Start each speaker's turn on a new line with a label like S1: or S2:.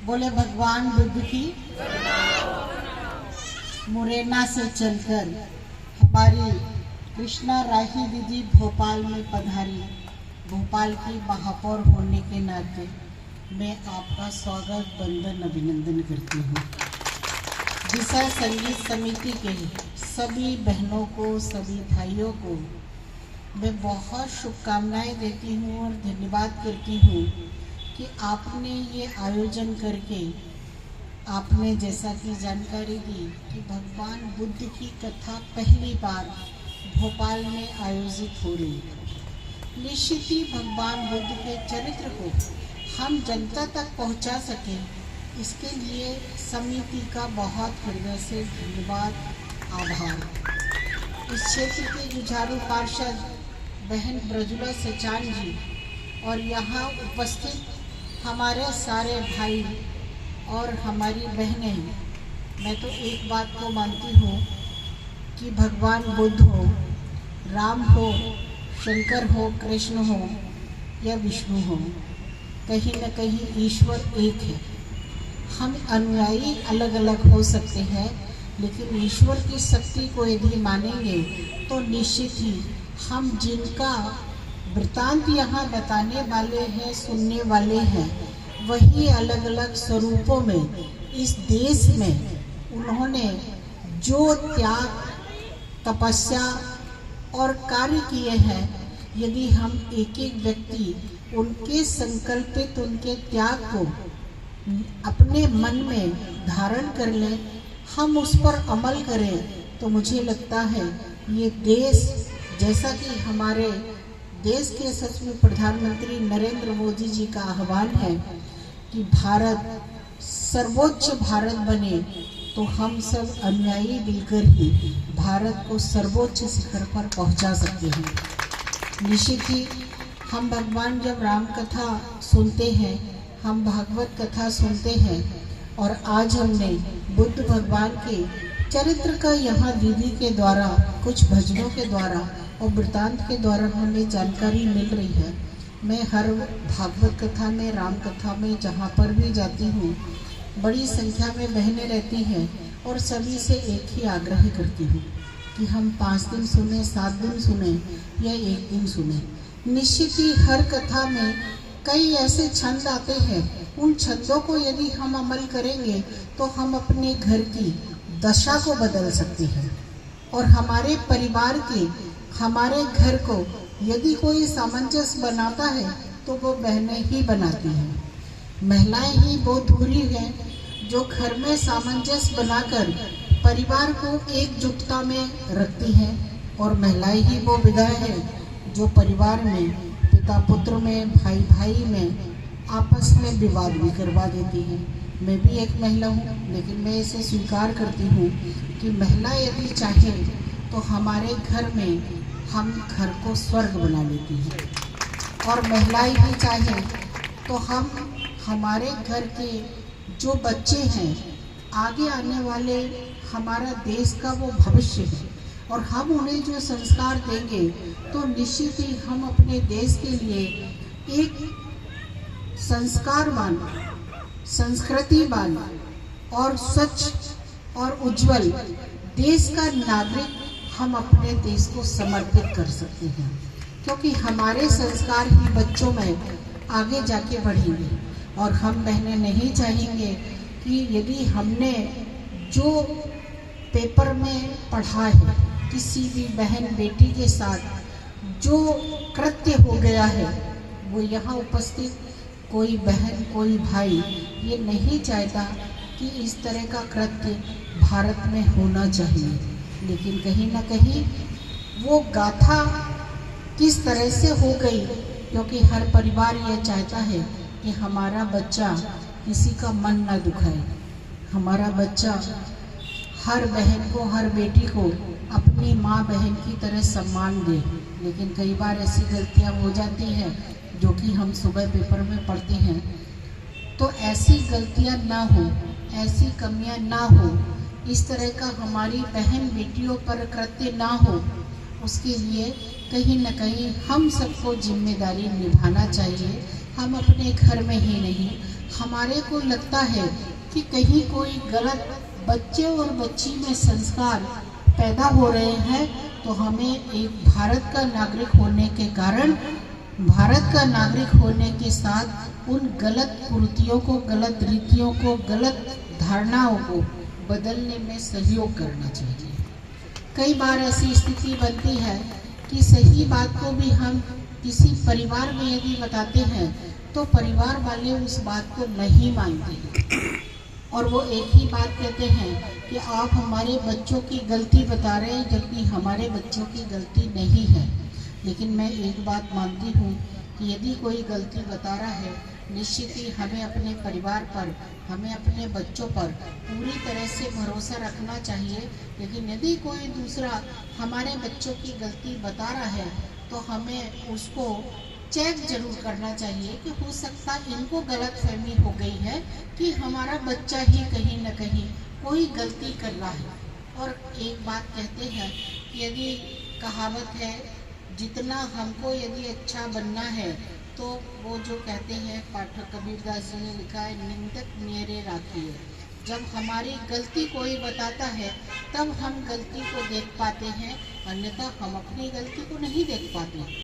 S1: बोले भगवान बुद्ध की। मुरैना से चलकर हमारी कृष्णा राही दीदी भोपाल में पधारी। भोपाल की महापौर होने के नाते मैं आपका स्वागत वंदन अभिनंदन करती हूँ। दिशा संगीत समिति के सभी बहनों को, सभी भाइयों को मैं बहुत शुभकामनाएं देती हूँ और धन्यवाद करती हूँ कि आपने ये आयोजन करके आपने जैसा कि जानकारी दी कि भगवान बुद्ध की कथा पहली बार भोपाल में आयोजित हो रही है। निश्चित ही भगवान बुद्ध के चरित्र को हम जनता तक पहुंचा सकें, इसके लिए समिति का बहुत हृदय से धन्यवाद, आभार। इस क्षेत्र के जुझारू पार्षद बहन ब्रजुला सचान जी और यहाँ उपस्थित हमारे सारे भाई और हमारी बहनें, मैं तो एक बात को मानती हूँ कि भगवान बुद्ध हो, राम हो, शंकर हो, कृष्ण हो या विष्णु हो, कहीं न कहीं ईश्वर एक है। हम अनुयायी अलग अलग हो सकते हैं, लेकिन ईश्वर की शक्ति को यदि मानेंगे तो निश्चित ही हम जिनका वृतांत यहाँ बताने वाले हैं, सुनने वाले हैं, वही अलग अलग स्वरूपों में इस देश में उन्होंने जो त्याग, तपस्या और कार्य किए हैं, यदि हम एक एक व्यक्ति उनके संकल्पित, उनके त्याग को अपने मन में धारण कर लें, हम उस पर अमल करें, तो मुझे लगता है ये देश, जैसा कि हमारे देश के सचिव प्रधानमंत्री नरेंद्र मोदी जी का आह्वान है कि भारत सर्वोच्च भारत बने, तो हम सब अनुयायी मिलकर ही भारत को सर्वोच्च शिखर पर पहुंचा सकते हैं। निश्चित ही हम भगवान जब राम कथा सुनते हैं, हम भागवत कथा सुनते हैं, और आज हमने बुद्ध भगवान के चरित्र का यहाँ दीदी के द्वारा, कुछ भजनों के द्वारा और वृतांत के द्वारा हमें जानकारी मिल रही है। मैं हर भागवत कथा में, राम कथा में जहाँ पर भी जाती हूँ, बड़ी संख्या में बहनें रहती हैं और सभी से एक ही आग्रह करती हूँ कि हम 5 दिन सुने, 7 दिन सुने या 1 दिन सुने। निश्चित ही हर कथा में कई ऐसे छंद आते हैं, उन छंदों को यदि हम अमल करेंगे तो हम अपने घर की दशा को बदल सकते हैं, और हमारे परिवार के, हमारे घर को यदि कोई सामंजस्य बनाता है तो वो बहनें ही बनाती हैं। महिलाएं ही वो धुरी हैं जो घर में सामंजस्य बनाकर परिवार को एकजुटता में रखती हैं, और महिलाएं ही वो विधाएं हैं जो परिवार में, पिता पुत्र में, भाई भाई में आपस में विवाद भी करवा देती हैं। मैं भी एक महिला हूँ, लेकिन मैं इसे स्वीकार करती हूँ कि महिला यदि चाहे तो हमारे घर में हम घर को स्वर्ग बना लेती हैं, और महिलाएं भी चाहे तो हम हमारे घर के जो बच्चे हैं, आगे आने वाले हमारा देश का वो भविष्य है, और हम उन्हें जो संस्कार देंगे तो निश्चित ही हम अपने देश के लिए एक संस्कारवान, संस्कृतिवान और स्वच्छ और उज्जवल देश का नागरिक हम अपने देश को समर्पित कर सकते हैं, क्योंकि हमारे संस्कार ही बच्चों में आगे जाके बढ़ेंगे। और हम बहनें नहीं चाहेंगे कि यदि हमने जो पेपर में पढ़ा है, किसी भी बहन बेटी के साथ जो कृत्य हो गया है, वो यहाँ उपस्थित कोई बहन, कोई भाई ये नहीं चाहता कि इस तरह का कृत्य भारत में होना चाहिए। लेकिन कहीं ना कहीं वो गाथा किस तरह से हो गई, क्योंकि हर परिवार ये चाहता है कि हमारा बच्चा किसी का मन ना दुखाए, हमारा बच्चा हर बहन को, हर बेटी को अपनी माँ बहन की तरह सम्मान दे। लेकिन कई बार ऐसी गलतियाँ हो जाती हैं जो कि हम सुबह पेपर में पढ़ते हैं, तो ऐसी गलतियाँ ना हो, ऐसी कमियाँ ना हो, इस तरह का हमारी बहन बेटियों पर कृत्य ना हो, उसके लिए कहीं न कहीं हम सबको जिम्मेदारी निभाना चाहिए। हम अपने घर में ही नहीं, हमारे को लगता है कि कहीं कोई गलत बच्चे और बच्ची में संस्कार पैदा हो रहे हैं, तो हमें एक भारत का नागरिक होने के कारण, भारत का नागरिक होने के साथ उन गलत कुरीतियों को, गलत रीतियों को, गलत धारणाओं को बदलने में सहयोग करना चाहिए। कई बार ऐसी स्थिति बनती है कि सही बात को भी हम किसी परिवार में यदि बताते हैं तो परिवार वाले उस बात को नहीं मानते और वो एक ही बात कहते हैं कि आप हमारे बच्चों की गलती बता रहे हैं, जबकि हमारे बच्चों की गलती नहीं है। लेकिन मैं एक बात मानती हूँ कि यदि कोई गलती बता रहा है, निश्चित ही हमें अपने परिवार पर, हमें अपने बच्चों पर पूरी तरह से भरोसा रखना चाहिए। लेकिन यदि कोई दूसरा हमारे बच्चों की गलती बता रहा है तो हमें उसको चेक जरूर करना चाहिए कि हो सकता इनको गलतफहमी हो गई है कि हमारा बच्चा ही कहीं न कहीं कोई गलती कर रहा है। और एक बात कहते हैं कि यदि कहावत है, जितना हमको यदि अच्छा बनना है तो वो जो कहते हैं, पाठक कबीरदास जी ने लिखा है, निंदक मेरे राखिए। जब हमारी गलती कोई बताता है तब हम गलती को देख पाते हैं, अन्यथा हम अपनी गलती को नहीं देख पाते।